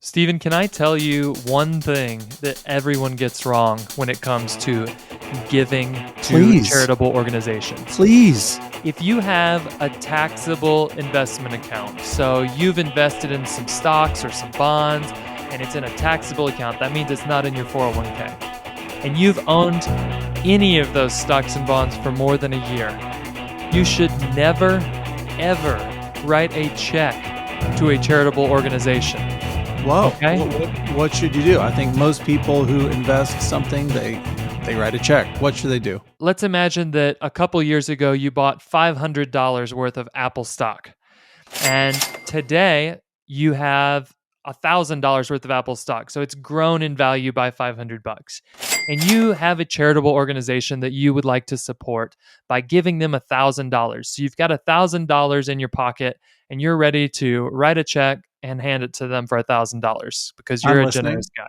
Stephen, can I tell you one thing that everyone gets wrong when it comes to giving to Please. charitable organizations? Please. If you have a taxable investment account, so you've invested in some stocks or some bonds, and it's in a taxable account, that means it's not in your 401k, and you've owned any of those stocks and bonds for more than a year, you should never, ever write a check to a charitable organization. Whoa. Okay. What should you do? I think most people who invest something, they write a check. What should they do? Let's imagine that a couple years ago you bought $500 worth of Apple stock, and today you have $1,000 worth of Apple stock. So it's grown in value by $500. And you have a charitable organization that you would like to support by giving them $1,000. So you've got $1,000 in your pocket and you're ready to write a check and hand it to them for $1,000 because you're I'm a listening. generous guy.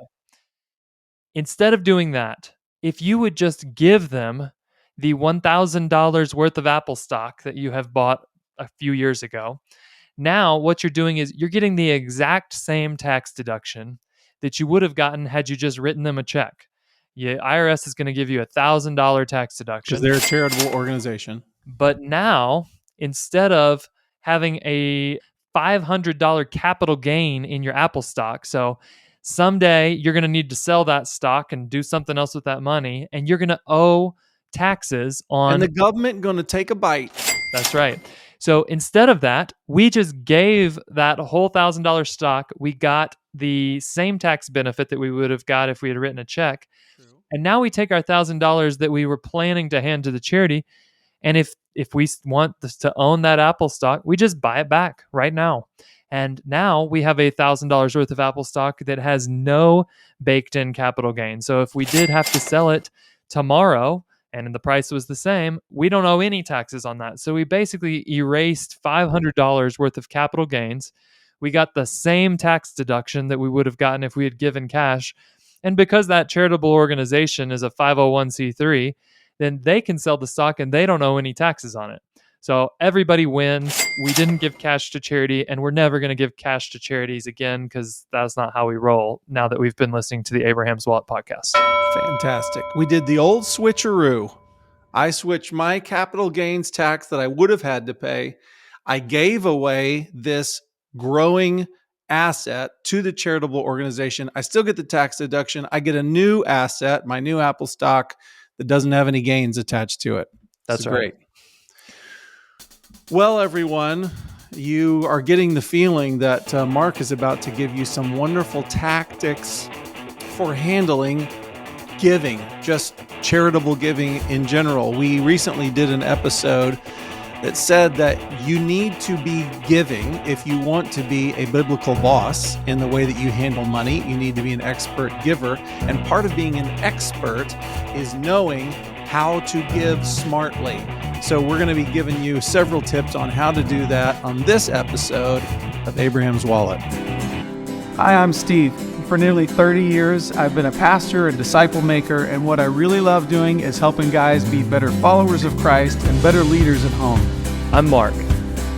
Instead of doing that, if you would just give them the $1,000 worth of Apple stock that you have bought a few years ago, now what you're doing is you're getting the exact same tax deduction that you would have gotten had you just written them a check. IRS is going to give you $1,000 tax deduction. Because they're a charitable organization. But now, instead of having a $500 capital gain in your Apple stock, so someday you're going to need to sell that stock and do something else with that money, and you're going to owe taxes on. And the government going to take a bite. That's right. So instead of that, we just gave that whole $1,000 stock. We got the same tax benefit that we would have got if we had written a check. True. And now we take our $1,000 that we were planning to hand to the charity. And if we want to own that Apple stock, we just buy it back right now. And now we have $1,000 worth of Apple stock that has no baked in capital gain. So if we did have to sell it tomorrow, and the price was the same, we don't owe any taxes on that. So we basically erased $500 worth of capital gains. We got the same tax deduction that we would have gotten if we had given cash. And because that charitable organization is a 501c3, then they can sell the stock and they don't owe any taxes on it. So everybody wins. We didn't give cash to charity, and we're never going to give cash to charities again because that's not how we roll now that we've been listening to the Abraham's Wallet podcast. Fantastic. We did the old switcheroo. I switched my capital gains tax that I would have had to pay. I gave away this growing asset to the charitable organization. I still get the tax deduction. I get a new asset, my new Apple stock that doesn't have any gains attached to it. That's right. Great. Well, everyone, you are getting the feeling that Mark is about to give you some wonderful tactics for handling giving, just charitable giving in general. We recently did an episode that said that you need to be giving if you want to be a biblical boss in the way that you handle money. You need to be an expert giver. And part of being an expert is knowing how to give smartly. So we're going to be giving you several tips on how to do that on this episode of Abraham's Wallet. Hi, I'm Steve. For nearly 30 years, I've been a pastor and disciple maker, and what I really love doing is helping guys be better followers of Christ and better leaders at home. I'm Mark,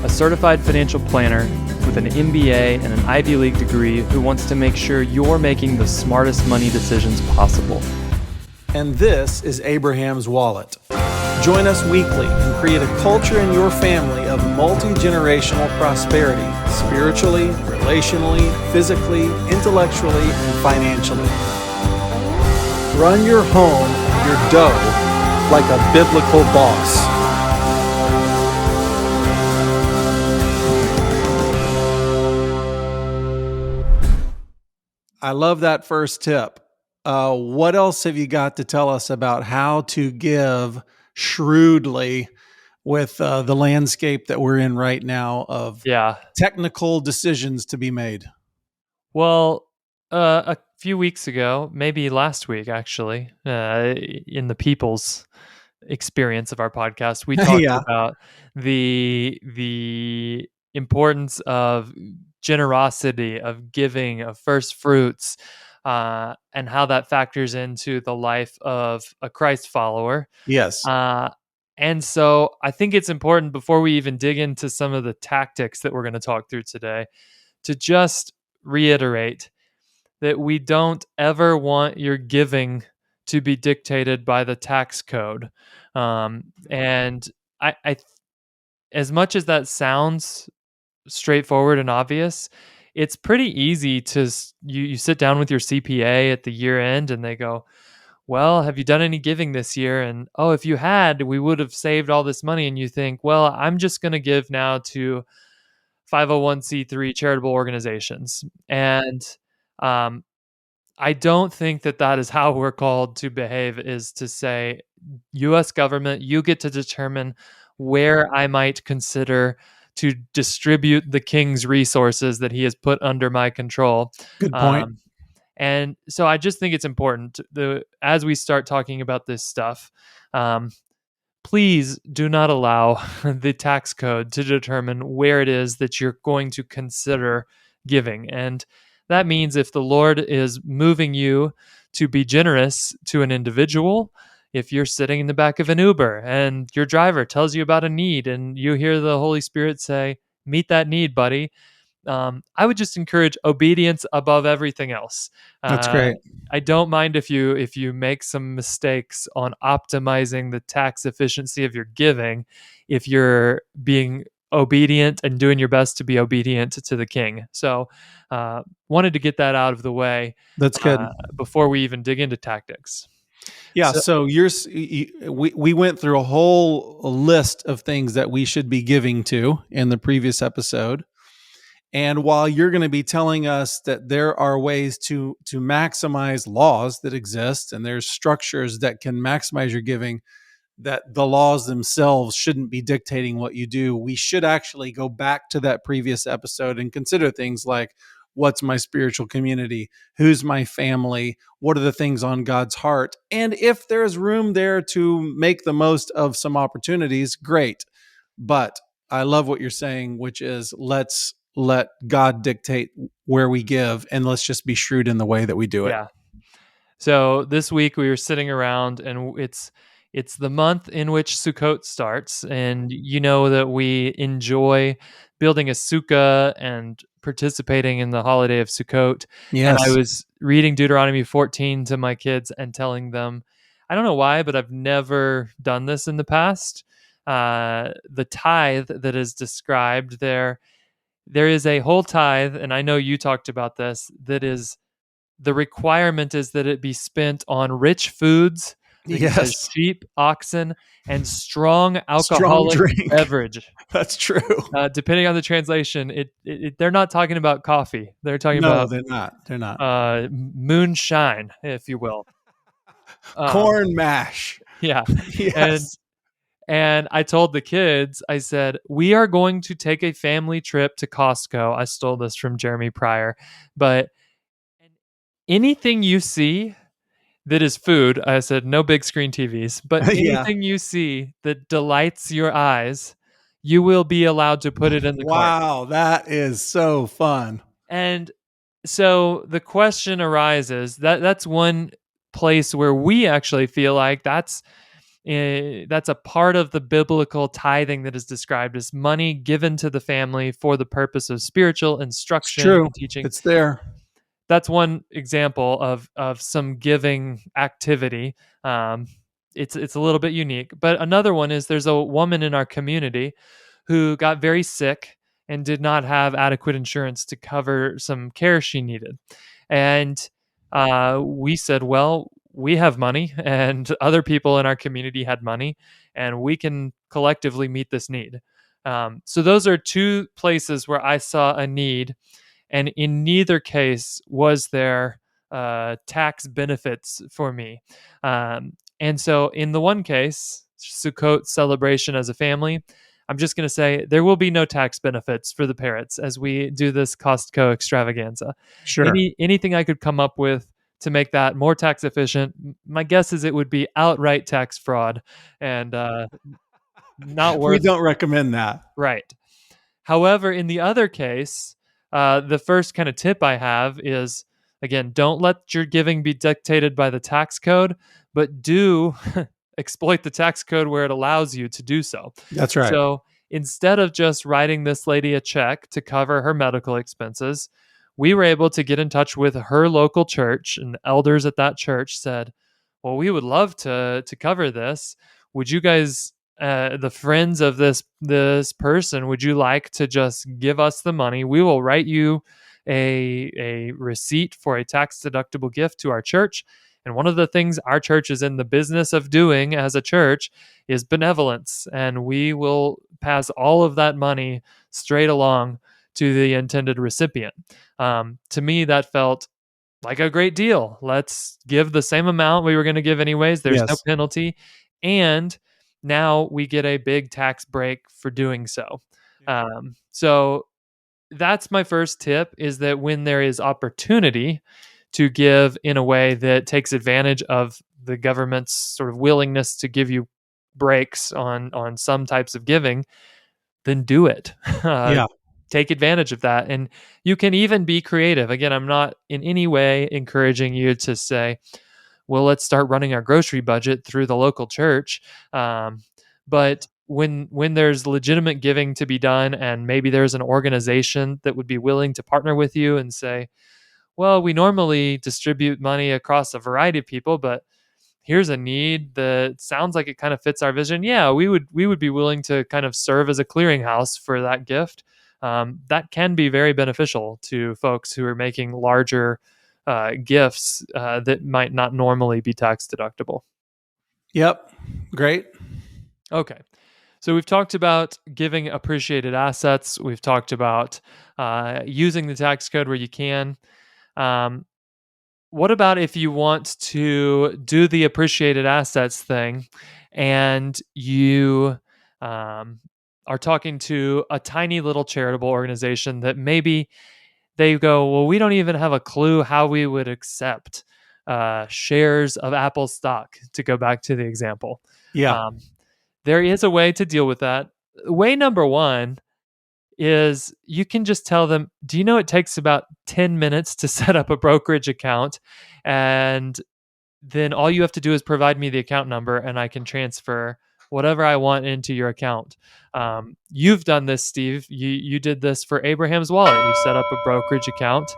a certified financial planner with an MBA and an Ivy League degree who wants to make sure you're making the smartest money decisions possible. And this is Abraham's Wallet. Join us weekly and create a culture in your family of multi-generational prosperity, spiritually, relationally, physically, intellectually, and financially. Run your home, your dough, like a biblical boss. I love that first tip. What else have you got to tell us about how to give shrewdly with the landscape that we're in right now of technical decisions to be made? Well, a few weeks ago, maybe last week actually, in the people's experience of our podcast, we talked about the importance of generosity, of giving, of first fruits, and how that factors into the life of a Christ follower. Yes. And so I think it's important, before we even dig into some of the tactics that we're going to talk through today, to just reiterate that we don't ever want your giving to be dictated by the tax code. And I, as much as that sounds straightforward and obvious, it's pretty easy to you sit down with your CPA at the year end and they go, "Well, have you done any giving this year?" And, "Oh, if you had, we would have saved all this money." And you think, "Well, I'm just going to give now to 501c3 charitable organizations." And um, I don't think that that is how we're called to behave, is to say, US government, you get to determine where I might consider to distribute the king's resources that he has put under my control. Good point. Um, and so I just think it's important as we start talking about this stuff, um, please do not allow the tax code to determine where it is that you're going to consider giving. And that means if the Lord is moving you to be generous to an individual, if you're sitting in the back of an Uber and your driver tells you about a need and you hear the Holy Spirit say, "Meet that need, buddy," I would just encourage obedience above everything else. That's Uh, great. I don't mind if you make some mistakes on optimizing the tax efficiency of your giving, if you're being obedient and doing your best to be obedient to the King. So, wanted to get that out of the way That's good. before we even dig into tactics. Yeah. So, So we went through a whole list of things that we should be giving to in the previous episode. And while you're going to be telling us that there are ways to maximize laws that exist and there's structures that can maximize your giving, that the laws themselves shouldn't be dictating what you do, we should actually go back to that previous episode and consider things like, what's my spiritual community? Who's my family? What are the things on God's heart? And if there's room there to make the most of some opportunities, great. But I love what you're saying, which is let's let God dictate where we give and let's just be shrewd in the way that we do it. yeah. So this week we were sitting around, and it's the month in which Sukkot starts, and you know that we enjoy building a sukkah and participating in the holiday of Sukkot. And I Yes. was reading Deuteronomy 14 to my kids and telling them, I don't know why, but I've never done this in the past. The tithe that is described there is a whole tithe, and I know you talked about this, that is the requirement is that it be spent on rich foods. I think it says Yes. sheep, oxen, and strong Strong alcoholic drink. beverage. That's true. Depending on the translation, they're not talking about coffee. They're talking No, about they're not. They're not. moonshine, if you will. Um, Corn mash. yeah, and Yes. and I told the kids, I said, we are going to take a family trip to Costco. I stole this from Jeremy Pryor, but anything you see that is food, I said no big screen TVs, but Yeah. anything you see that delights your eyes, you will be allowed to put it in the cart. Wow, that is so fun. And so the question arises, that's one place where we actually feel like that's a part of the biblical tithing that is described as money given to the family for the purpose of spiritual It's instruction true. and teaching. It's there. That's one example of some giving activity. It's a little bit unique, but another one is there's a woman in our community who got very sick and did not have adequate insurance to cover some care she needed, and we said, well, we have money, and other people in our community had money, and we can collectively meet this need. So those are two places where I saw a need, and in neither case was there tax benefits for me. And so, in the one case, Sukkot celebration as a family, I'm just going to say there will be no tax benefits for the Parretts as we do this Costco extravaganza. Sure. Anything I could come up with to make that more tax efficient, my guess is it would be outright tax fraud and not We worth don't recommend that. right. However, in the other case, the first kind of tip I have is, again, don't let your giving be dictated by the tax code, but do exploit the tax code where it allows you to do so. That's right. So instead of just writing this lady a check to cover her medical expenses, we were able to get in touch with her local church, and the elders at that church said, well, we would love to cover this. Would you guys, the friends of this person, would you like to just give us the money? We will write you a receipt for a tax deductible gift to our church. And one of the things our church is in the business of doing as a church is benevolence, and we will pass all of that money straight along to the intended recipient. To me, that felt like a great deal. Let's give the same amount we were going to give anyways. There's no Yes. penalty. And now we get a big tax break for doing so. So that's my first tip, is that when there is opportunity to give in a way that takes advantage of the government's sort of willingness to give you breaks on some types of giving, then do it. Yeah. Take advantage of that. And you can even be creative. Again, I'm not in any way encouraging you to say, well, let's start running our grocery budget through the local church. But when there's legitimate giving to be done, and maybe there's an organization that would be willing to partner with you and say, well, we normally distribute money across a variety of people, but here's a need that sounds like it kind of fits our vision. Yeah, we would be willing to kind of serve as a clearinghouse for that gift. That can be very beneficial to folks who are making larger gifts that might not normally be tax deductible. Yep. Great. Okay. So we've talked about giving appreciated assets. We've talked about using the tax code where you can. What about if you want to do the appreciated assets thing, and you are talking to a tiny little charitable organization that maybe they go, well, we don't even have a clue how we would accept shares of Apple stock, to go back to the example. Yeah. Um, there is a way to deal with that. Way number one is you can just tell them, do you know it takes about 10 minutes to set up a brokerage account? And then all you have to do is provide me the account number, and I can transfer whatever I want into your account. You've done this, Steve. You did this for Abraham's Wallet. You set up a brokerage account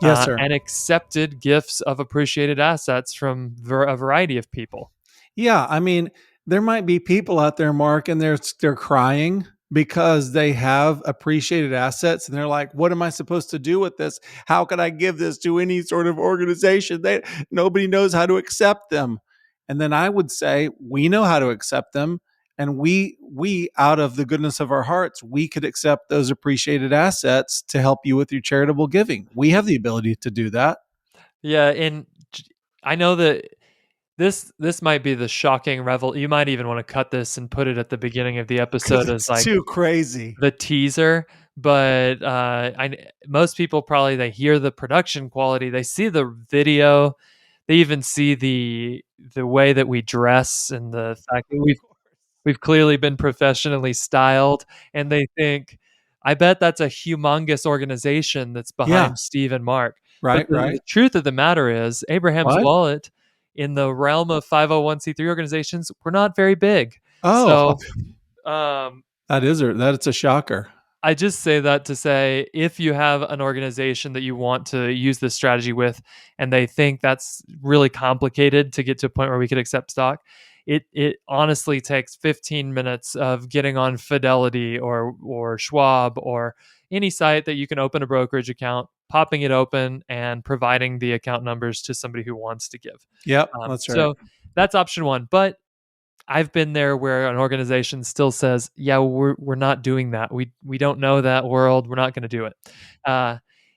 Yes, sir. and accepted gifts of appreciated assets from a variety of people. Yeah, I mean, there might be people out there, Mark, and they're crying because they have appreciated assets, and they're like, "What am I supposed to do with this? How can I give this to any sort of organization? Nobody knows how to accept them." And then I would say, we know how to accept them, and we out of the goodness of our hearts, we could accept those appreciated assets to help you with your charitable giving. We have the ability to do that. Yeah, and I know that this might be the shocking revel. You might even want to cut this and put it at the beginning of the Because episode as it's like too crazy. the teaser. But most people probably, they hear the production quality, they see the video, they even see the way that we dress, and the fact that we've clearly been professionally styled, and they think, I bet that's a humongous organization that's Yeah. behind Steve and Mark. But Right, the right. truth of the matter is, Abraham's What? Wallet, in the realm of 501c3 organizations, we're not very big. Oh, So um, that's a shocker. I just say that to say, if you have an organization that you want to use this strategy with, and they think that's really complicated to get to a point where we could accept stock, it honestly takes 15 minutes of getting on Fidelity or Schwab or any site that you can open a brokerage account, popping it open, and providing the account numbers to somebody who wants to give. Yep, that's right. So that's option one. But I've been there where an organization still says, "Yeah, we're not doing that. We don't know that world. We're not going to do it." Uh,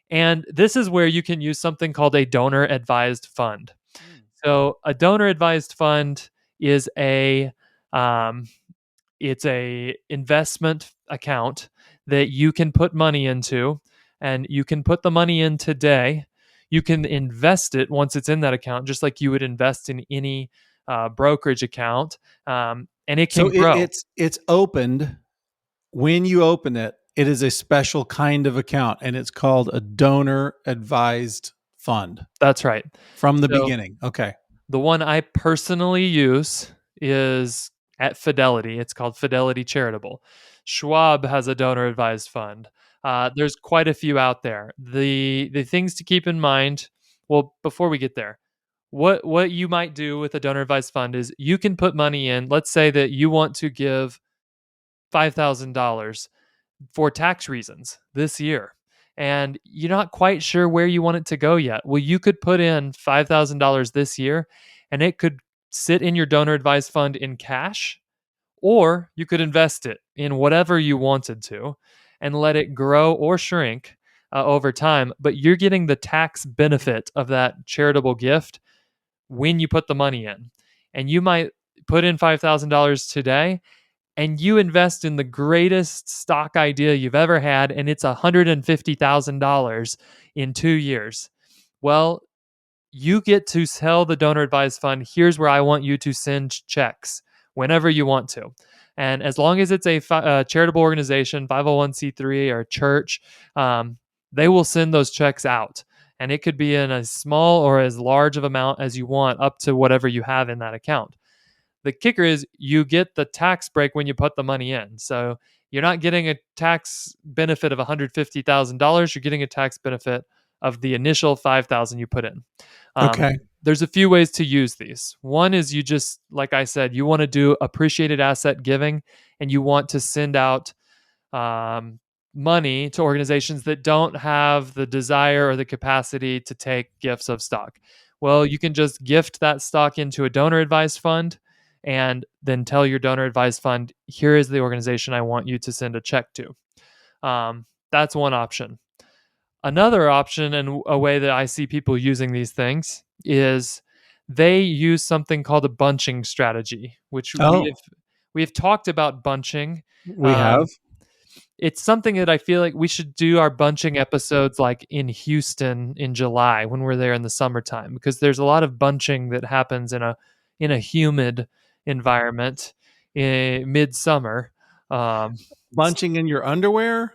and this is where you can use something called a donor advised fund. So a donor advised fund is um, it's a investment account that you can put money into, and you can put the money in today. You can invest it once it's in that account, just like you would invest in any brokerage account, and it So can grow. it's opened. When you open it, it is a special kind of account, and it's called a donor advised fund That's right. from the So beginning. Okay. the one I personally use is at Fidelity. It's called Fidelity Charitable. Schwab has a donor advised fund. There's quite a few out there. The things to keep in mind. Well, before we get there, what you might do with a donor advised fund is you can put money in. Let's say that you want to give $5,000 for tax reasons this year, and you're not quite sure where you want it to go yet. Well, you could put in $5,000 this year, and it could sit in your donor advised fund in cash, or you could invest it in whatever you wanted to and let it grow or shrink over time. But you're getting the tax benefit of that charitable gift when you put the money in. And you might put in $5,000 today and you invest in the greatest stock idea you've ever had, and it's $150,000 in 2 years. Well, you get to tell the donor advised fund, here's where I want you to send checks whenever you want to. And as long as it's a charitable organization, 501c3 or church, they will send those checks out. And it could be in as small or as large of amount as you want, up to whatever you have in that account. The kicker is you get the tax break when you put the money in. So you're not getting a tax benefit of $150,000. You're getting a tax benefit of the initial $5,000 you put in. Okay. There's a few ways to use these. One is you just, like I said, you want to do appreciated asset giving, and you want to send out money to organizations that don't have the desire or the capacity to take gifts of stock. Well, you can just gift that stock into a donor advised fund and then tell your donor advised fund, here is the organization I want you to send a check to. That's one option. Another option, and a way that I see people using these things, is they use something called a bunching strategy, which Oh, we have talked about bunching. we have. It's something that I feel like we should do our bunching episodes like in Houston in July when we're there in the summertime, because there's a lot of bunching that happens in a humid environment in midsummer. Um, Bunching in your underwear?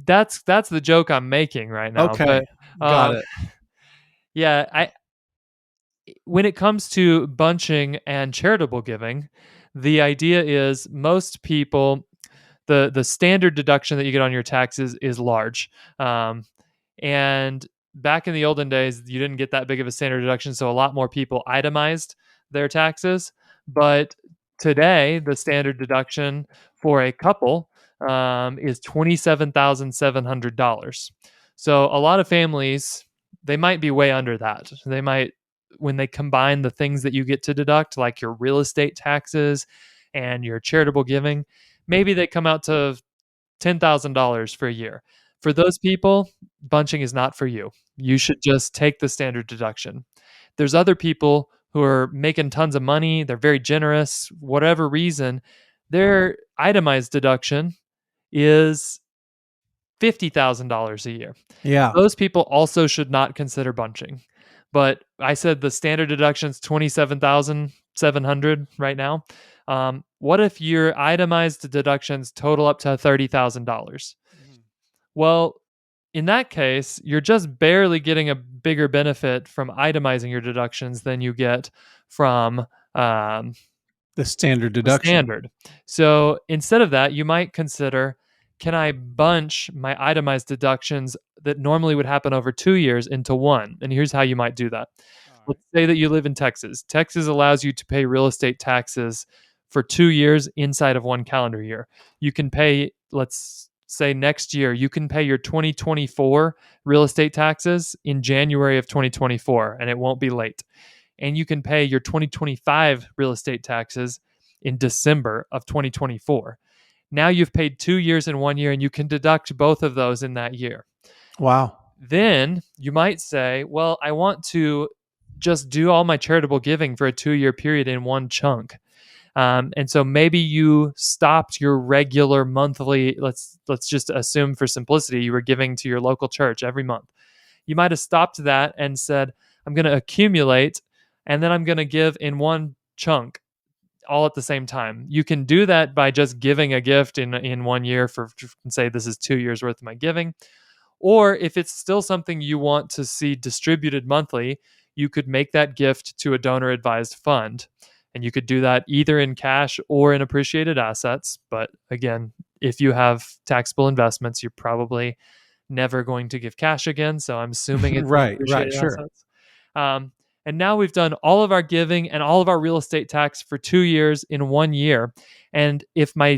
that's the joke I'm making right now. Okay. But Got um, it. yeah, when it comes to bunching and charitable giving, the idea is most people, the standard deduction that you get on your taxes is large. And back in the olden days, you didn't get that big of a standard deduction, so a lot more people itemized their taxes. But today, the standard deduction for a couple is $27,700. So a lot of families, they might be way under that. They might, when they combine the things that you get to deduct, like your real estate taxes and your charitable giving, maybe they come out to $10,000 for a year. For those people, bunching is not for you. You should just take the standard deduction. There's other people who are making tons of money, they're very generous, whatever reason, their itemized deduction is $50,000 a year. Yeah. Those people also should not consider bunching. But I said the standard deduction is 27,700 right now. What if your itemized deductions total up to $30,000? Well, in that case, you're just barely getting a bigger benefit from itemizing your deductions than you get from The standard the deduction. standard. So instead of that, you might consider, can I bunch my itemized deductions that normally would happen over 2 years into one? And here's how you might do that. Let's say that you live in Texas. Texas allows you to pay real estate taxes for 2 years inside of one calendar year. You can pay, let's say next year, you can pay your 2024 real estate taxes in January of 2024, and it won't be late. And you can pay your 2025 real estate taxes in December of 2024. Now you've paid 2 years in 1 year, and you can deduct both of those in that year. Wow. Then you might say, well, I want to just do all my charitable giving for a 2 year period in one chunk. And so maybe you stopped your regular monthly, let's just assume for simplicity, you were giving to your local church every month. You might have stopped that and said, I'm going to accumulate, and then I'm going to give in one chunk all at the same time. You can do that by just giving a gift in 1 year for, say, this is 2 years worth of my giving. Or if it's still something you want to see distributed monthly, you could make that gift to a donor advised fund. And you could do that either in cash or in appreciated assets. But again, if you have taxable investments, you're probably never going to give cash again. So I'm assuming it's in Right, appreciated sure. assets. Um, and now we've done all of our giving and all of our real estate tax for 2 years in 1 year. And if my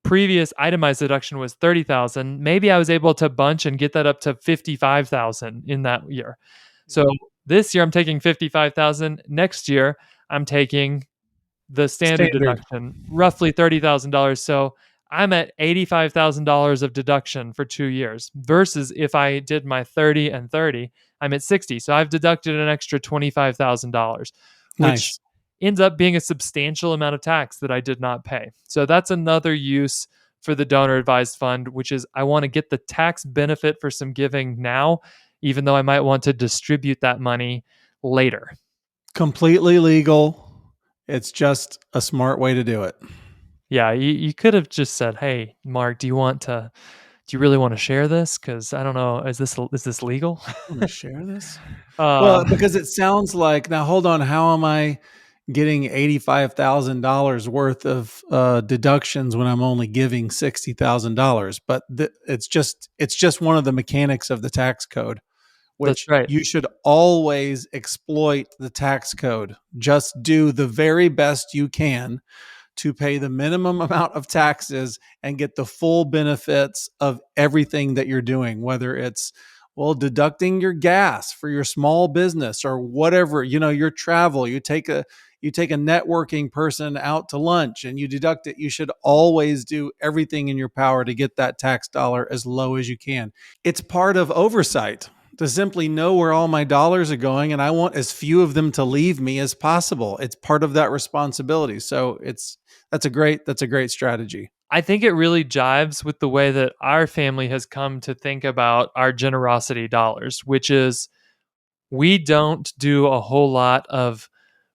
previous itemized deduction was 30,000, maybe I was able to bunch and get that up to 55,000 in that year. So this year I'm taking 55,000. Next year I'm taking the standard Standard. deduction, roughly $30,000. So I'm at $85,000 of deduction for 2 years versus if I did my 30 and 30, I'm at 60. So I've deducted an extra $25,000, which Nice. ends up being a substantial amount of tax that I did not pay. So that's another use for the donor advised fund, which is I want to get the tax benefit for some giving now, even though I might want to distribute that money later. Completely legal. It's just a smart way to do it. Yeah, you could have just said, "Hey, Mark, do you really want to share this? Because I don't know, is this legal?" Want to share this? uh, Well, because it sounds like, now hold on, how am I getting $85,000 worth of deductions when I'm only giving $60,000? But it's just one of the mechanics of the tax code, that's which right. you should always exploit the tax code. Just do the very best you can to pay the minimum amount of taxes and get the full benefits of everything that you're doing, whether it's, well, deducting your gas for your small business or whatever, your travel. You take a networking person out to lunch and you deduct it. You should always do everything in your power to get that tax dollar as low as you can. It's part of oversight to simply know where all my dollars are going, and I want as few of them to leave me as possible. It's part of that responsibility. So that's a great strategy. I think it really jives with the way that our family has come to think about our generosity dollars, which is we don't do a whole lot of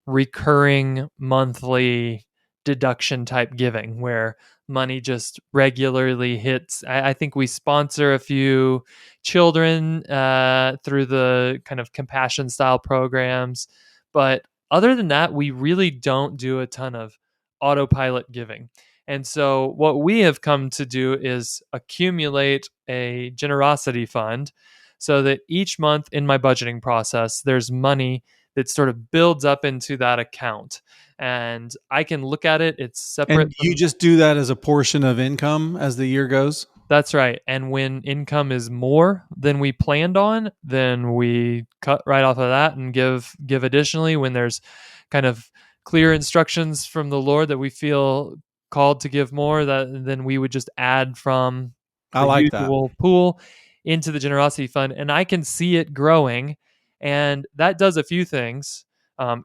recurring monthly deduction type giving where money just regularly hits. I think we sponsor a few children through the kind of compassion style programs. But other than that, we really don't do a ton of autopilot giving. And so, what we have come to do is accumulate a generosity fund so that each month in my budgeting process, there's money that sort of builds up into that account. And I can look at it, it's separate And you from. just do that as a portion of income as the year goes? That's right. And when income is more than we planned on, then we cut right off of that and give additionally when there's kind of clear instructions from the Lord that we feel called to give more, that then we would just add from I the like that. usual pool into the generosity fund. And I can see it growing. And that does a few things.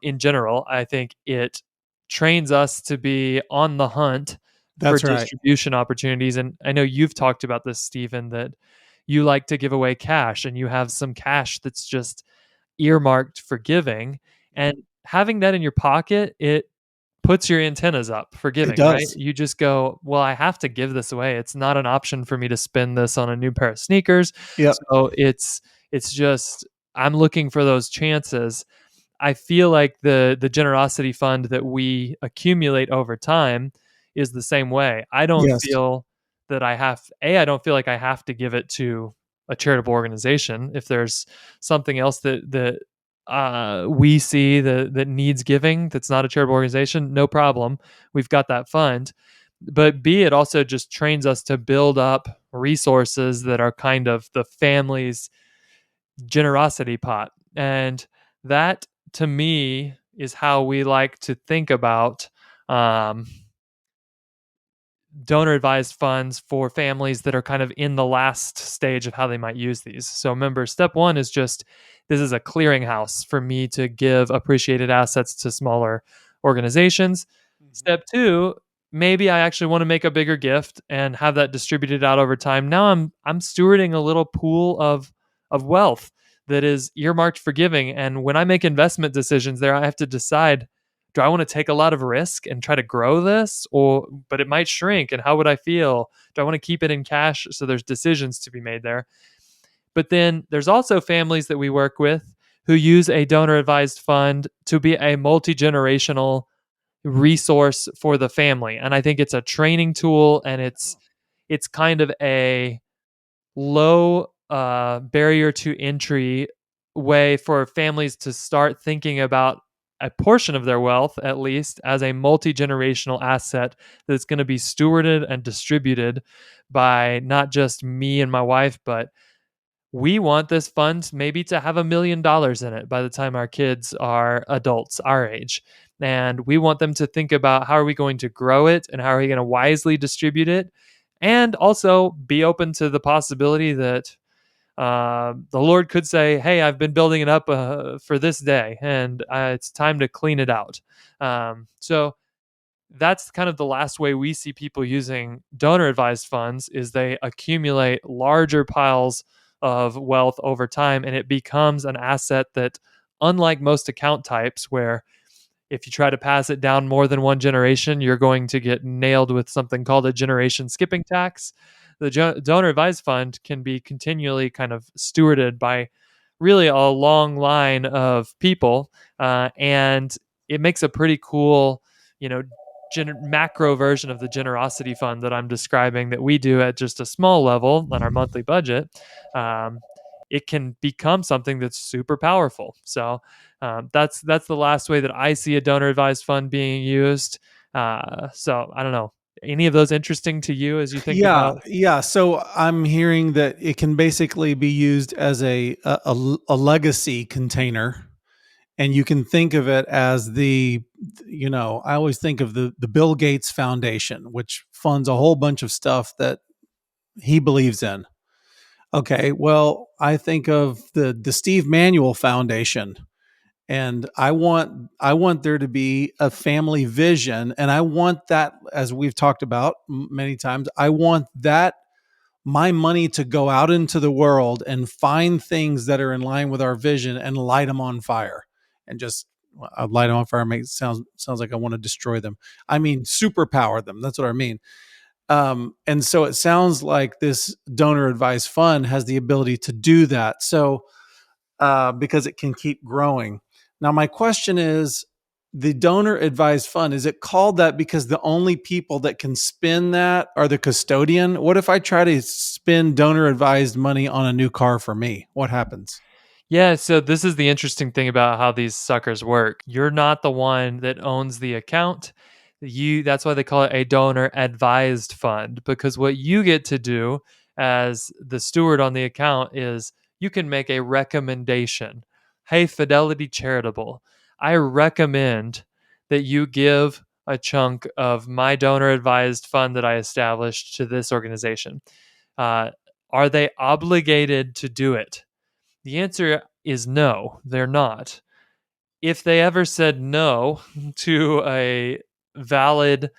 In general, I think it trains us to be on the hunt for That's right. distribution opportunities. And I know you've talked about this, Stephen, that you like to give away cash and you have some cash that's just earmarked for giving. And having that in your pocket, it puts your antennas up for It giving, right? does. You just go, well, I have to give this away. It's not an option for me to spend this on a new pair of sneakers. Yep. So it's just I'm looking for those chances. I feel like the generosity fund that we accumulate over time is the same way. I don't Yes. feel that I don't feel like I have to give it to a charitable organization. If there's something else that we see that needs giving that's not a charitable organization, no problem. We've got that fund. But B, it also just trains us to build up resources that are kind of the family's generosity pot. And that to me is how we like to think about um, donor advised funds for families that are kind of in the last stage of how they might use these. So remember, step one is just this is a clearinghouse for me to give appreciated assets to smaller organizations. Step two, maybe I actually want to make a bigger gift and have that distributed out over time. Now I'm stewarding a little pool of wealth that is earmarked for giving. And when I make investment decisions there, I have to decide, do I want to take a lot of risk and try to grow this, or but it might shrink, and how would I feel? Do I want to keep it in cash? So there's decisions to be made there. But then there's also families that we work with who use a donor advised fund to be a multi-generational resource for the family. And I think it's a training tool, and it's kind of a low barrier to entry way for families to start thinking about a portion of their wealth, at least, as a multi generational asset that's going to be stewarded and distributed by not just me and my wife, but we want this fund maybe to have $1 million in it by the time our kids are adults our age. And we want them to think about how are we going to grow it and how are we going to wisely distribute it. And also be open to the possibility that the Lord could say, "Hey, I've been building it up for this day, and it's time to clean it out." So that's kind of the last way we see people using donor advised funds is they accumulate larger piles of wealth over time, and it becomes an asset that, unlike most account types where if you try to pass it down more than one generation, you're going to get nailed with something called a generation skipping tax. The donor advised fund can be continually kind of stewarded by really a long line of people, and it makes a pretty cool, you know, macro version of the generosity fund that I'm describing that we do at just a small level on our monthly budget. Um, it can become something that's super powerful. So that's the last way that I see a donor advised fund being used. So I don't know. Any of those interesting to you as you think Yeah, about? yeah. So I'm hearing that it can basically be used as a legacy container, and you can think of it as I always think of the Bill Gates Foundation, which funds a whole bunch of stuff that he believes in. Okay, well, I think of the Steve Manuel Foundation, and I want there to be a family vision, and I want that, as we've talked about many times, I want that my money to go out into the world and find things that are in line with our vision and light them on fire, and just light them on fire makes sounds like I want to destroy them. I mean superpower them. That's what I mean. And so it sounds like this donor advised fund has the ability to do that. So because it can keep growing. Now, my question is, the donor advised fund, is it called that because the only people that can spend that are the custodian? What if I try to spend donor advised money on a new car for me? What happens? Yeah, so this is the interesting thing about how these suckers work. You're not the one that owns the account. That's why they call it a donor advised fund, because what you get to do as the steward on the account is you can make a recommendation. Hey, Fidelity Charitable, I recommend that you give a chunk of my donor advised fund that I established to this organization. Uh, are they obligated to do it? The answer is no, they're not. If they ever said no to a valid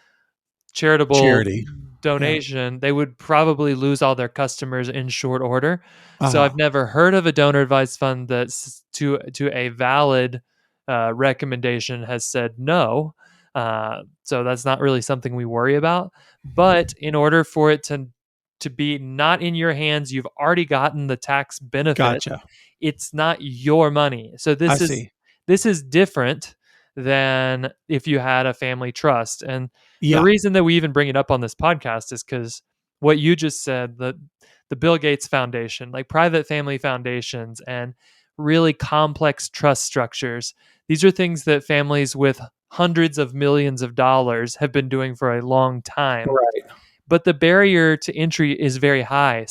charitable Charity. Yeah. donation, they would probably lose all their customers in short order. Uh So huh. I've never heard of a donor advised fund that's to a valid recommendation has said no. So that's not really something we worry about. But in order for it to be not in your hands, you've already gotten the tax benefit. Gotcha. It's not your money. So I this is see. this is different than if you had a family trust. And the Yeah. reason that we even bring it up on this podcast is because what you just said, the Bill Gates Foundation, like private family foundations and really complex trust structures, these are things that families with hundreds of millions of dollars have been doing for a long time. Right. But the barrier to entry is very high. Right.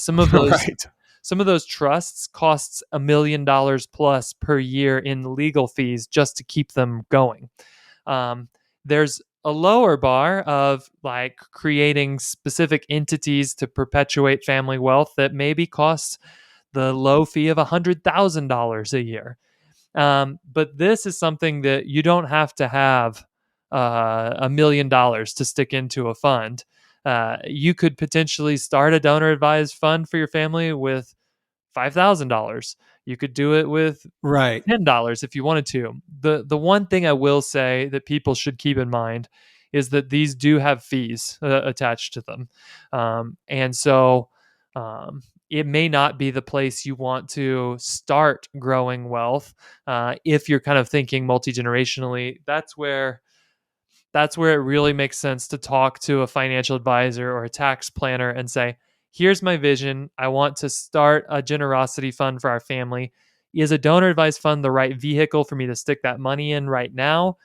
Some of those trusts costs $1 million plus per year in legal fees just to keep them going. There's a lower bar of like creating specific entities to perpetuate family wealth that maybe costs the low fee of $100,000 a year. But this is something that you don't have to have $1 million to stick into a fund. You could potentially start a donor advised fund for your family with $5,000. You could do it with Right. $10 if you wanted to. The one thing I will say that people should keep in mind is that these do have fees attached to them, and so it may not be the place you want to start growing wealth if you're kind of thinking multi generationally. That's where that's where it really makes sense to talk to a financial advisor or a tax planner and say, here's my vision. I want to start a generosity fund for our family. Is a donor advised fund the right vehicle for me to stick that money in right now?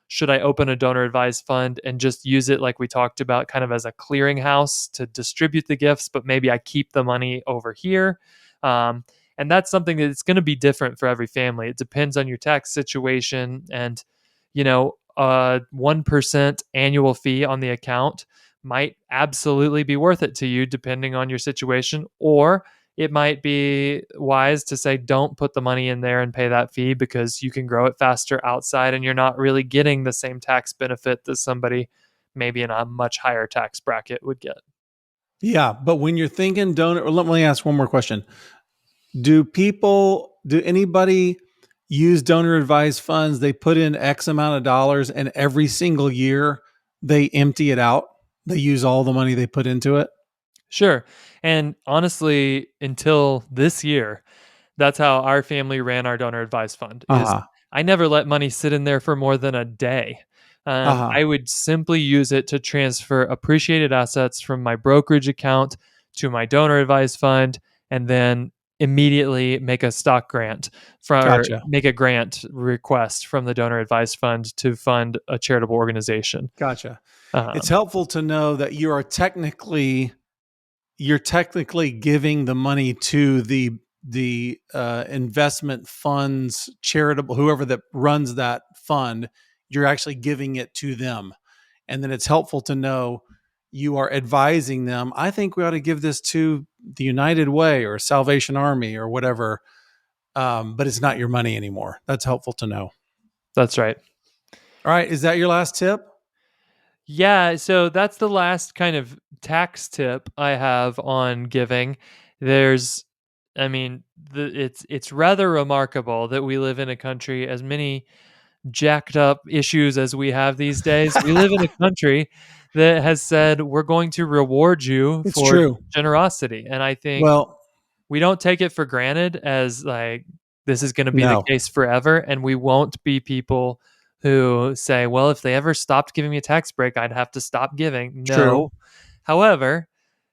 Should I open a donor advised fund and just use it like we talked about, kind of as a clearinghouse to distribute the gifts, but maybe I keep the money over here? Um, and that's something that's going to be different for every family. It depends on your tax situation. And, 1% annual fee on the account might absolutely be worth it to you, depending on your situation. Or it might be wise to say, don't put the money in there and pay that fee because you can grow it faster outside and you're not really getting the same tax benefit that somebody maybe in a much higher tax bracket would get. Yeah, but when you're thinking donor, let me ask one more question. Do anybody use donor advised funds? They put in X amount of dollars and every single year they empty it out. They use all the money they put into it. Sure. And honestly, until this year, that's how our family ran our donor advised fund. Is Uh-huh. I never let money sit in there for more than a day. Uh-huh. I would simply use it to transfer appreciated assets from my brokerage account to my donor advised fund, and then immediately make a stock grant Gotcha. make a grant request from the donor advised fund to fund a charitable organization. Gotcha. It's Um, helpful to know that you're technically giving the money to the investment funds, charitable, whoever that runs that fund. You're actually giving it to them, and then it's helpful to know you are advising them. I think we ought to give this to the United Way or Salvation Army or whatever, but it's not your money anymore. That's helpful to know. that's right. All right, is that your last tip? Yeah, so that's the last kind of tax tip I have on giving. There's I mean, it's rather remarkable that we live in a country, as many jacked up issues as we have these days. We live in a country that has said we're going to reward you It's for true. generosity. And I think Well, we don't take it for granted as like this is going to be the no, case forever, and we won't be people who say, well, if they ever stopped giving me a tax break, I'd have to stop giving. true. No. However,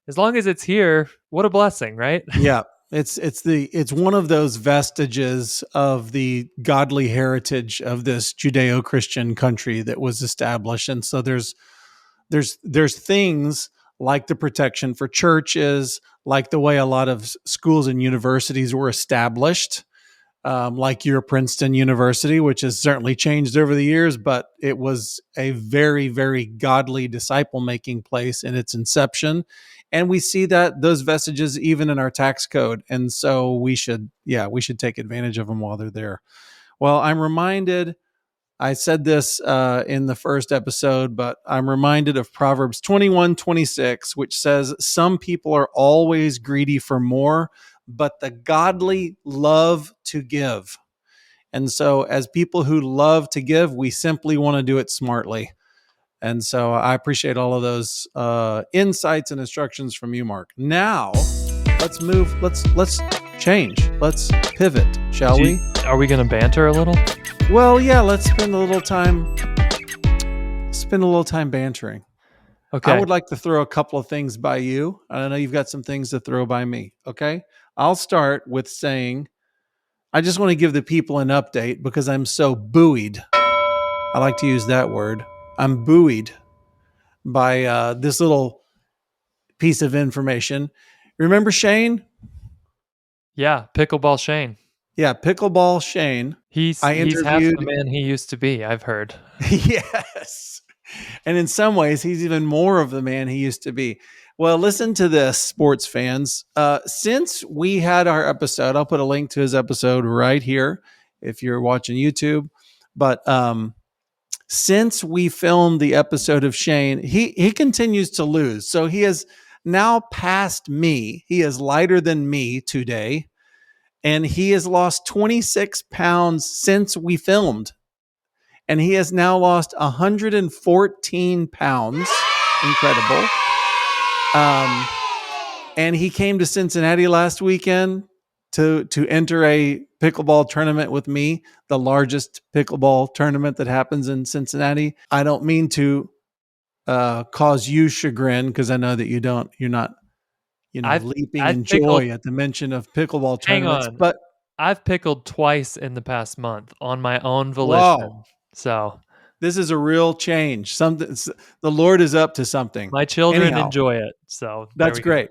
as long as it's here, what a blessing, right? Yeah, it's one of those vestiges of the godly heritage of this Judeo-Christian country that was established, and so there's things like the protection for churches, like the way a lot of schools and universities were established, like your Princeton University, which has certainly changed over the years, but it was a very, very godly disciple making place in its inception. And we see that those vestiges even in our tax code. And so we should take advantage of them while they're there. Well, I'm reminded, I said this in the first episode, but I'm reminded of Proverbs 21:26, which says, some people are always greedy for more, but the godly love to give. And so, as people who love to give, we simply want to do it smartly. And so, I appreciate all of those insights and instructions from you, Mark. Now, let's move. Let's change. Let's pivot, shall we? Are we going to banter a little? Well, yeah. Let's spend a little time bantering. Okay. I would like to throw a couple of things by you. I know you've got some things to throw by me. Okay. I'll start with saying, I just want to give the people an update because I'm so buoyed. I like to use that word. I'm buoyed by this little piece of information. Remember Shane? Yeah, pickleball Shane. Yeah, pickleball Shane. He's half the man he used to be, I've heard. Yes. And in some ways, he's even more of the man he used to be. Well, listen to this, sports fans. Since we had our episode, I'll put a link to his episode right here if you're watching YouTube. But since we filmed the episode of Shane, he continues to lose. So he has now passed me. He is lighter than me today. And he has lost 26 pounds since we filmed. And he has now lost 114 pounds. Incredible. And he came to Cincinnati last weekend to enter a pickleball tournament with me, the largest pickleball tournament that happens in Cincinnati. I don't mean to cause you chagrin, because I know that you're not, I've leaping I've in pickled. joy at the mention of pickleball Hang tournaments. on. But I've pickled twice in the past month on my own whoa, volition. So this is a real change. Something, the Lord is up to something. my children Anyhow, enjoy it. So there that's we go. great.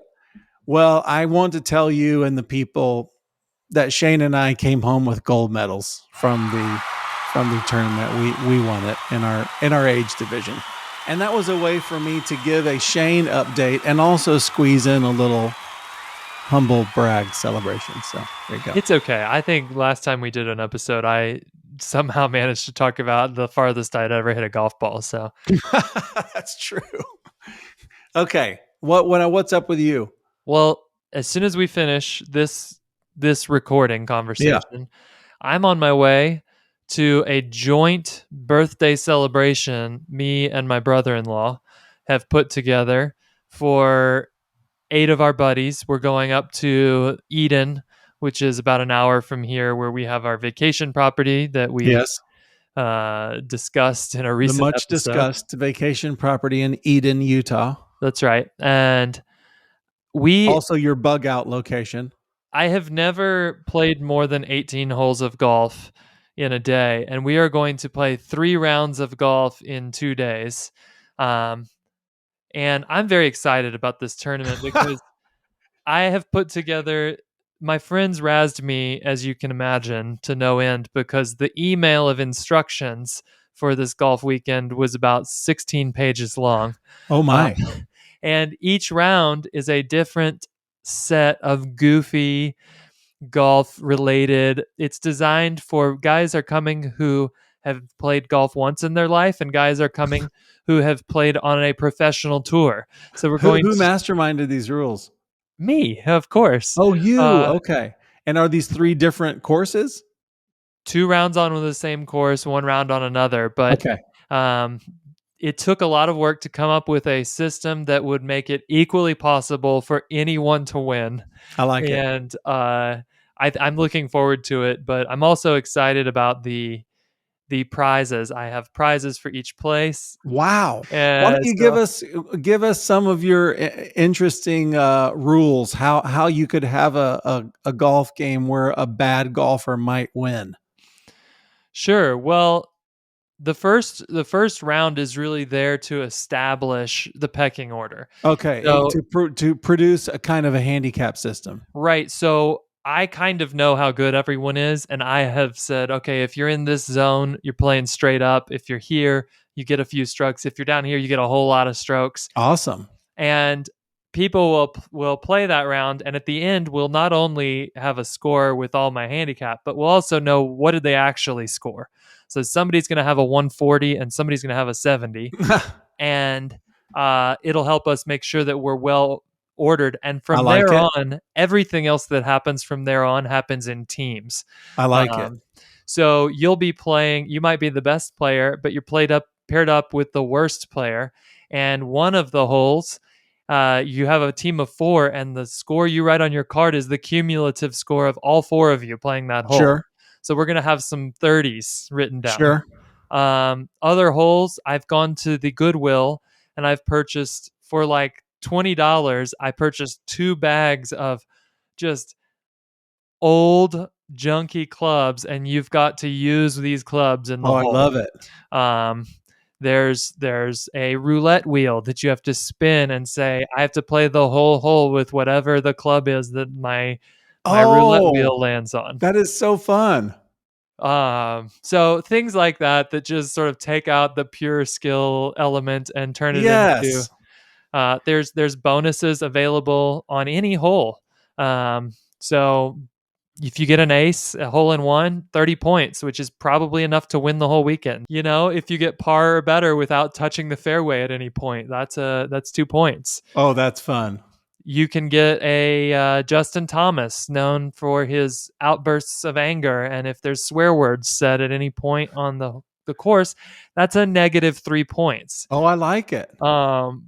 Well, I want to tell you and the people that Shane and I came home with gold medals from the tournament. We won it in our age division. And that was a way for me to give a Shane update and also squeeze in a little humble brag celebration. So there you go. It's okay. I think last time we did an episode, I somehow managed to talk about the farthest I'd ever hit a golf ball. So That's true. Okay. What's up with you? well, as soon as we finish this recording conversation, I'm on my way to a joint birthday celebration me and my brother-in-law have put together for 8 of our buddies. We're going up to Eden, which is about an hour from here, where we have our vacation property that we Yes. discussed in a The recent much episode. discussed vacation property in Eden, Utah. That's right. And we Also your bug out location. I have never played more than 18 holes of golf in a day, and we are going to play 3 rounds of golf in 2 days. Um, and I'm very excited about this tournament because I have put together. My friends razzed me, as you can imagine, to no end, because the email of instructions for this golf weekend was about 16 pages long. Oh Um, my. and each round is a different set of goofy golf related. It's designed for guys are coming who have played golf once in their life, and guys are coming who have played on a professional tour. So we're going Who to masterminded these rules? me, of course. Oh, you. Uh, Okay. And are these 3 different courses? 2 rounds on the same course, 1 round on another, but Okay. um, it took a lot of work to come up with a system that would make it equally possible for anyone to win. I like it. And I'm looking forward to it, but I'm also excited about the prizes. I have prizes for each place. Wow. Why don't you So give us some of your interesting rules, how you could have a golf game where a bad golfer might win? sure. Well, the first round is really there to establish the pecking order. Okay, So to produce a kind of a handicap system. right. So I kind of know how good everyone is, and I have said, okay, if you're in this zone, you're playing straight up. If you're here, you get a few strokes. If you're down here, you get a whole lot of strokes. Awesome. And people will play that round, and at the end, we'll not only have a score with all my handicap, but we'll also know what did they actually score. So somebody's going to have a 140, and somebody's going to have a 70, and it'll help us make sure that we're well ordered. And I from like there it. on, everything else that happens from there on happens in teams. I like it. Um, so you'll be playing. You might be the best player, but you're paired up with the worst player. And one of the holes, you have a team of 4, and the score you write on your card is the cumulative score of all 4 of you playing that hole. Sure. So we're going to have some 30s written down. Sure. Other holes, I've gone to the Goodwill and I've purchased for like $20. I purchased 2 bags of just old junky clubs, and you've got to use these clubs in the Oh, I hole. love it. Um, there's a roulette wheel that you have to spin and say, I have to play the whole hole with whatever the club is that my roulette wheel Oh, lands on. that is so fun. So things like that just sort of take out the pure skill element and turn it into Yes. there's bonuses available on any hole. So if you get an ace, a hole in one, 30 points, which is probably enough to win the whole weekend. You know, if you get par or better without touching the fairway at any point, that's 2 points. Oh, that's fun. You can get a Justin Thomas, known for his outbursts of anger, and if there's swear words said at any point on the the course, that's a negative 3 points. Oh, I like it.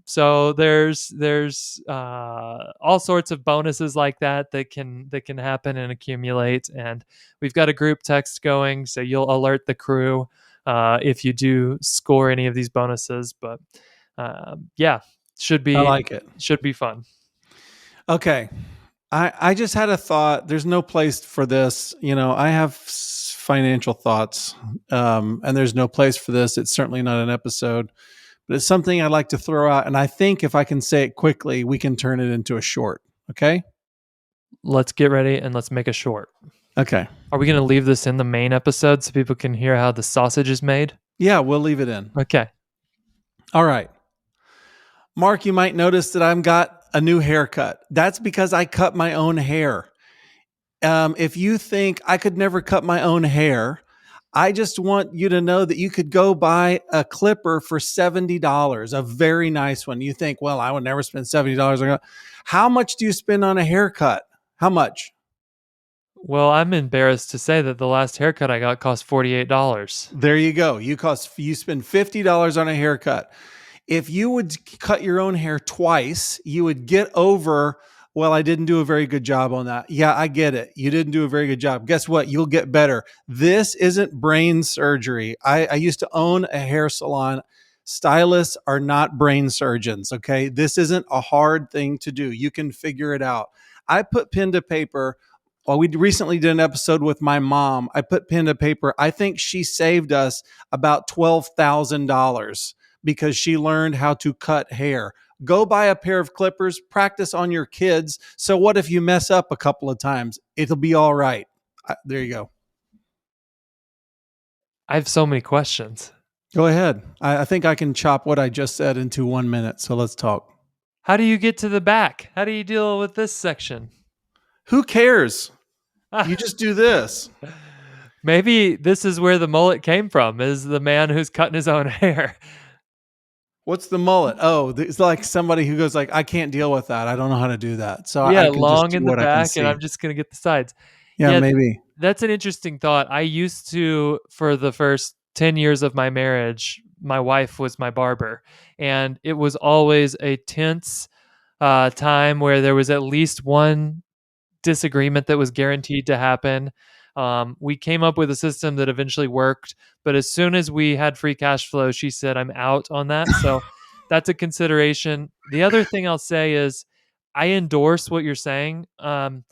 So there's all sorts of bonuses like that can happen and accumulate. And we've got a group text going, so you'll alert the crew if you do score any of these bonuses. But yeah, should I be like it. should be fun. Okay. I just had a thought. There's no place for this. I have financial thoughts, and there's no place for this. It's certainly not an episode, but it's something I'd like to throw out. And I think if I can say it quickly, we can turn it into a short. Okay. Let's get ready and let's make a short. Okay. Are we going to leave this in the main episode so people can hear how the sausage is made? Yeah, we'll leave it in. Okay. All right. Mark, you might notice that I've got a new haircut. That's because I cut my own hair. If you think I could never cut my own hair, I just want you to know that you could go buy a clipper for $70, a very nice one. You think, well, I would never spend $70. How much do you spend on a haircut? How much? Well, I'm embarrassed to say that the last haircut I got cost $48. There you go. You spend $50 on a haircut. If you would cut your own hair twice, you would get over, well, I didn't do a very good job on that. Yeah, I get it. You didn't do a very good job. Guess what? You'll get better. This isn't brain surgery. I used to own a hair salon. Stylists are not brain surgeons, okay? This isn't a hard thing to do. You can figure it out. I put pen to paper. Well, we recently did an episode with my mom. I put pen to paper. I think she saved us about $12,000 because she learned how to cut hair. Go buy a pair of clippers, practice on your kids. So what if you mess up a couple of times? It'll be all right. There you go. I have so many questions. Go ahead. I think I can chop what I just said into 1 minute. So let's talk. How do you get to the back? How do you deal with this section? Who cares? You just do this. Maybe this is where the mullet came from, is the man who's cutting his own hair. What's the mullet? Oh, it's like somebody who goes like, I can't deal with that. I don't know how to do that. So Yeah, I can long just do in the what I can back, see. and I'm just going to get the sides. Yeah, maybe. That's an interesting thought. I used to, for the first 10 years of my marriage, my wife was my barber, and it was always a tense time where there was at least one disagreement that was guaranteed to happen. We came up with a system that eventually worked, but as soon as we had free cash flow, she said, I'm out on that. So that's a consideration. The other thing I'll say is I endorse what you're saying. And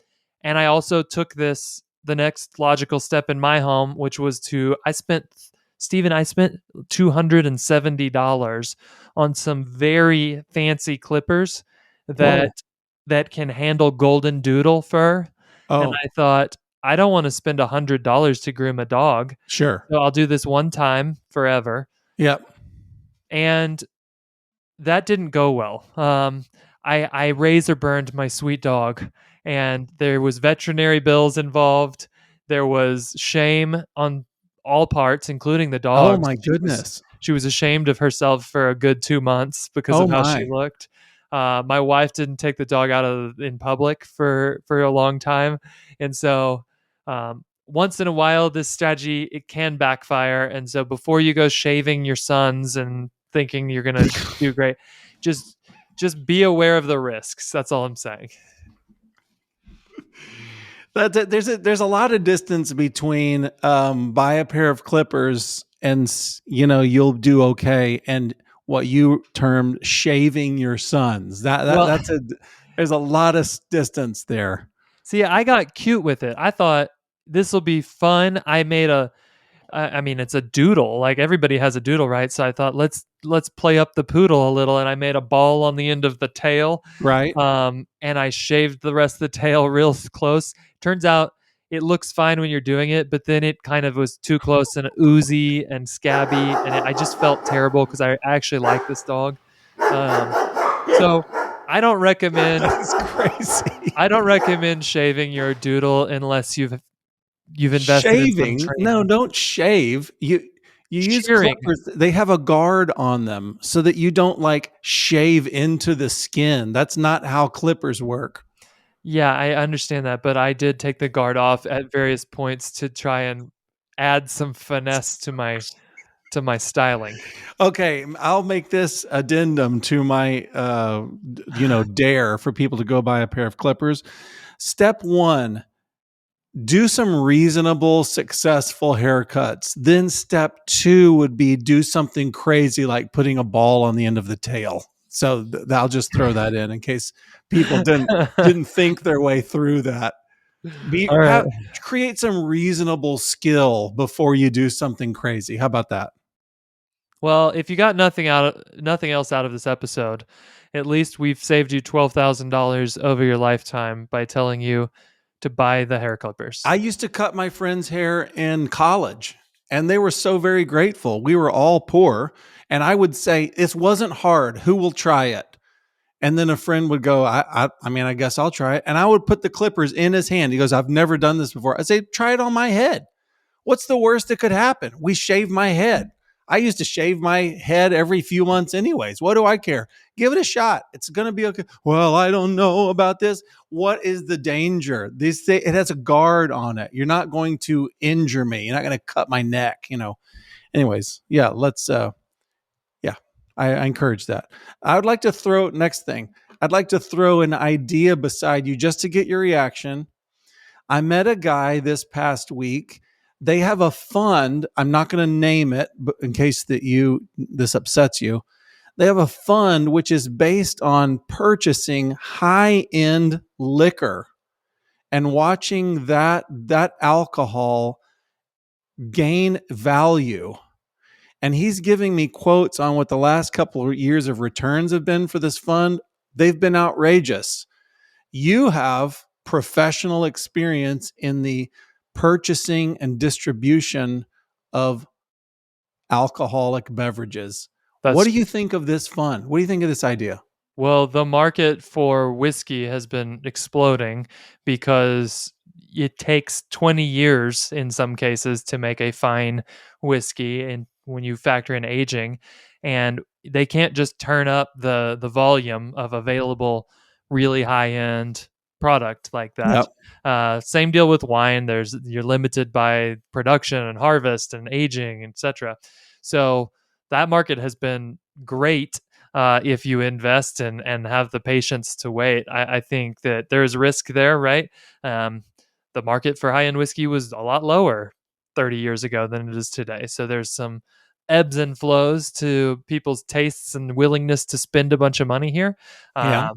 I also took the next logical step in my home, which was I spent $270 on some very fancy clippers that can handle golden doodle fur. And Oh, I thought, I don't want to spend $100 to groom a dog. sure. So I'll do this one time forever. Yep. And that didn't go well. I razor burned my sweet dog, and there was veterinary bills involved. There was shame on all parts, including the Oh dog. my goodness. She was ashamed of herself for a good 2 months because Oh of how my. she looked. My wife didn't take the dog out in public for a long time, and so once in a while, this strategy, it can backfire. And so before you go shaving your sons and thinking you're gonna do great, just be aware of the risks. That's all I'm saying. There's a lot of distance between buy a pair of clippers and you'll do okay, and what you termed shaving your sons. There's a lot of distance there. See, I got cute with it. I thought this will be fun. I made I mean, it's a doodle. Like everybody has a doodle, right? So I thought let's play up the poodle a little, and I made a ball on the end of the tail. Right. And I shaved the rest of the tail real close. Turns out it looks fine when you're doing it, but then it kind of was too close and oozy and scabby, and I just felt terrible because I actually like this dog. So I don't recommend. That's crazy. I don't recommend shaving your doodle unless you've invested in some Shaving? training. No, don't shave. You use Shearing. clippers. They have a guard on them so that you don't like shave into the skin. That's not how clippers work. Yeah, I understand that, but I did take the guard off at various points to try and add some finesse to my to my styling. Okay, I'll make this addendum to my dare for people to go buy a pair of clippers. Step 1, do some reasonable, successful haircuts. Then step 2 would be do something crazy like putting a ball on the end of the tail. So I'll just throw that in case people didn't think their way through that. All right. Create some reasonable skill before you do something crazy. How about that? Well, if you got nothing else out of this episode, at least we've saved you $12,000 over your lifetime by telling you to buy the hair clippers. I used to cut my friends' hair in college, and they were so very grateful. We were all poor, and I would say, "This wasn't hard. Who will try it?" And then a friend would go, I mean, I guess I'll try it. And I would put the clippers in his hand. He goes, "I've never done this before." I say, "Try it on my head. What's the worst that could happen? We shave my head. I used to shave my head every few months anyways. What do I care? Give it a shot. It's going to be okay." "Well, I don't know about this." What is the danger? It has a guard on it. You're not going to injure me. You're not going to cut my neck, Anyways, yeah, yeah, I encourage that. I would like to next thing. I'd like to throw an idea beside you just to get your reaction. I met a guy this past week. They have a fund. I'm not going to name it, but in case this upsets you, they have a fund which is based on purchasing high-end liquor and watching that alcohol gain value. And he's giving me quotes on what the last couple of years of returns have been for this fund. They've been outrageous. You have professional experience in the purchasing and distribution of alcoholic beverages. What That's do you think of this fund? What do you think of this idea? Well, the market for whiskey has been exploding because it takes 20 years in some cases to make a fine whiskey, and when you factor in aging, and they can't just turn up the volume of available really high-end product like that. Yep. Same deal with wine. You're limited by production and harvest and aging, etc. So that market has been great if you invest and have the patience to wait. I think that there's risk there, right? The market for high end whiskey was a lot lower 30 years ago than it is today. So there's some ebbs and flows to people's tastes and willingness to spend a bunch of money here. Yeah.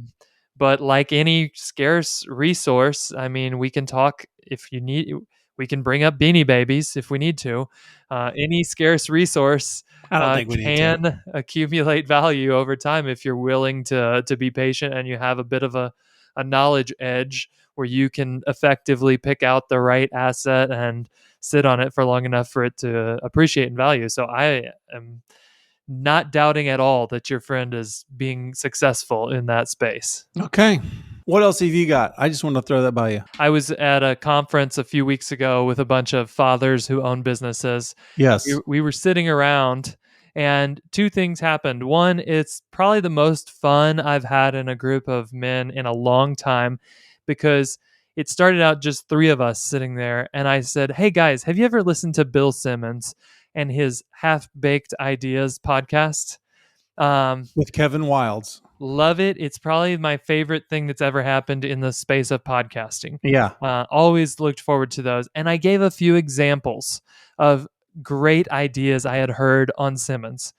But like any scarce resource, I mean, we can talk if you need. We can bring up Beanie Babies if we need to. Any scarce resource I don't think we need to. can accumulate value over time if you're willing to be patient and you have a bit of a knowledge edge where you can effectively pick out the right asset and sit on it for long enough for it to appreciate in value. So I am not doubting at all that your friend is being successful in that space. Okay. What else have you got? I just want to throw that by you. I was at a conference a few weeks ago with a bunch of fathers who own businesses. Yes. We were sitting around and two things happened. One, it's probably the most fun I've had in a group of men in a long time because it started out just three of us sitting there. And I said, "Hey guys, have you ever listened to Bill Simmons and his Half Baked Ideas podcast?" With Kevin Wildes. Love it. It's probably my favorite thing that's ever happened in the space of podcasting. Yeah. Always looked forward to those. And I gave a few examples of great ideas I had heard on Simmons.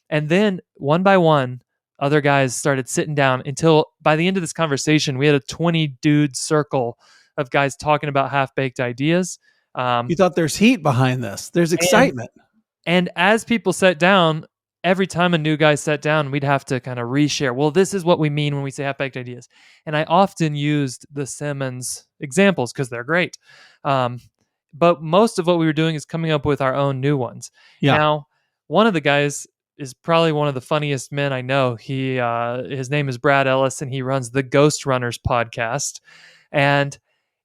And then one by one, other guys started sitting down until by the end of this conversation, we had a 20 dude circle of guys talking about half baked ideas. You thought there's heat behind this. There's excitement. And as people sat down, every time a new guy sat down, we'd have to kind of reshare. Well, this is what we mean when we say half-baked ideas. And I often used the Simmons examples because they're great. But most of what we were doing is coming up with our own new ones. Yeah. Now, one of the guys is probably one of the funniest men I know. His name is Brad Ellis, and he runs the Ghost Runners podcast. And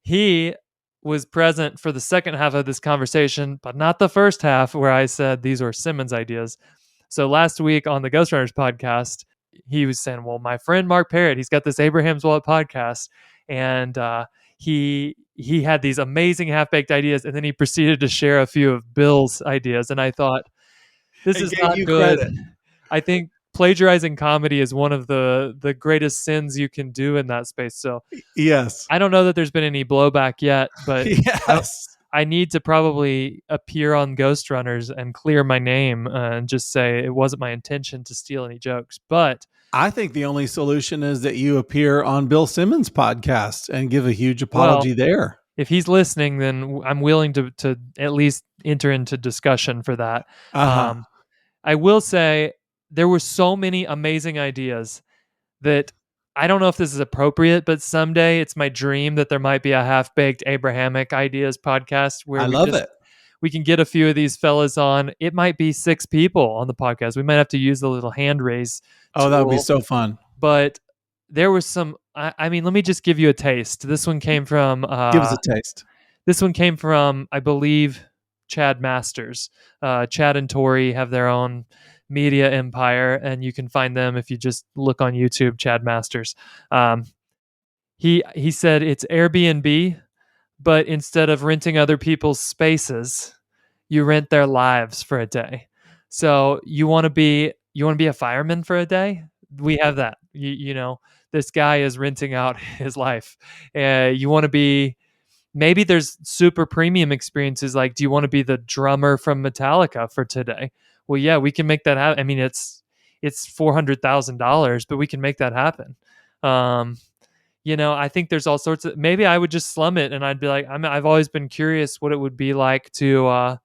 he was present for the second half of this conversation, but not the first half where I said these were Simmons ideas. So last week on the Ghost Runners podcast, he was saying, "Well, my friend Mark Parrett, he's got this Abraham's Wallet podcast, and he had these amazing half baked ideas, and then he proceeded to share a few of Bill's ideas." And I thought, This and is gave not you good. credit. I think plagiarizing comedy is one of the greatest sins you can do in that space. So Yes. I don't know that there's been any blowback yet, but Yes. I need to probably appear on Ghost Runners and clear my name and just say it wasn't my intention to steal any jokes. But I think the only solution is that you appear on Bill Simmons' podcast and give a huge well, apology there. if he's listening, then I'm willing to at least enter into discussion for that. Uh-huh. I will say there were so many amazing ideas that I don't know if this is appropriate, but someday it's my dream that there might be a half-baked Abrahamic ideas podcast where I love it. we can get a few of these fellas on. It might be 6 people on the podcast. We might have to use the little hand raise Oh, that would be tool, so fun. but there was some. I mean, let me just give you a taste. This one came from. Give us a taste. This one came from, I believe, Chad Masters. Chad and Tori have their own media empire, and you can find them if you just look on YouTube. Chad Masters. He said it's Airbnb, but instead of renting other people's spaces, you rent their lives for a day. So you want to be a fireman for a day? We have that. You know, this guy is renting out his life. You want to be, maybe there's super premium experiences. Like, do you want to be the drummer from Metallica for today? Well, yeah, we can make that happen. I mean, it's $400,000, but we can make that happen. I think there's all sorts of. Maybe I would just slum it, and I'd be like, I've always been curious what it would be like to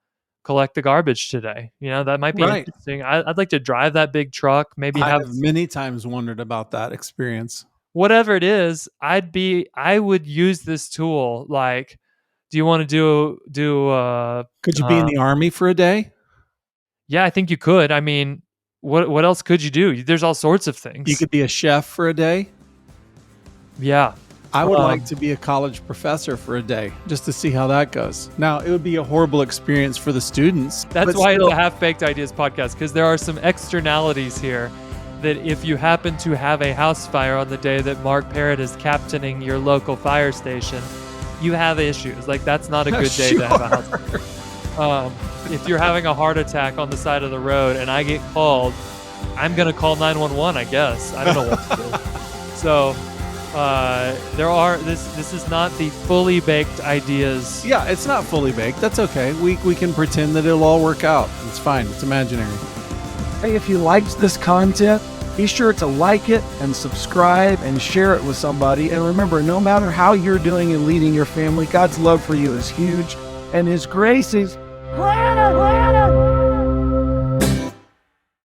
collect the garbage today. That might be interesting. I'd like to drive that big truck. Maybe I have have many times wondered about that experience. whatever it is. I would use this tool. Like, do you want to do? Could you be in the Army for a day? Yeah, I think you could. I mean, what else could you do? There's all sorts of things. You could be a chef for a day. Yeah. I would like to be a college professor for a day just to see how that goes. Now, it would be a horrible experience for the students. That's why it's a Half-Baked Ideas podcast, because there are some externalities here that if you happen to have a house fire on the day that Mark Parrett is captaining your local fire station, you have issues. Like, that's not a good day to have a house fire. If you're having a heart attack on the side of the road and I get called, I'm going to call 911, I guess. I don't know what to do. So this is not the fully baked ideas. Yeah, it's not fully baked. That's okay. We can pretend that it'll all work out. It's fine. It's imaginary. Hey, if you liked this content, be sure to like it and subscribe and share it with somebody. And remember, no matter how you're doing in leading your family, God's love for you is huge and His grace is great.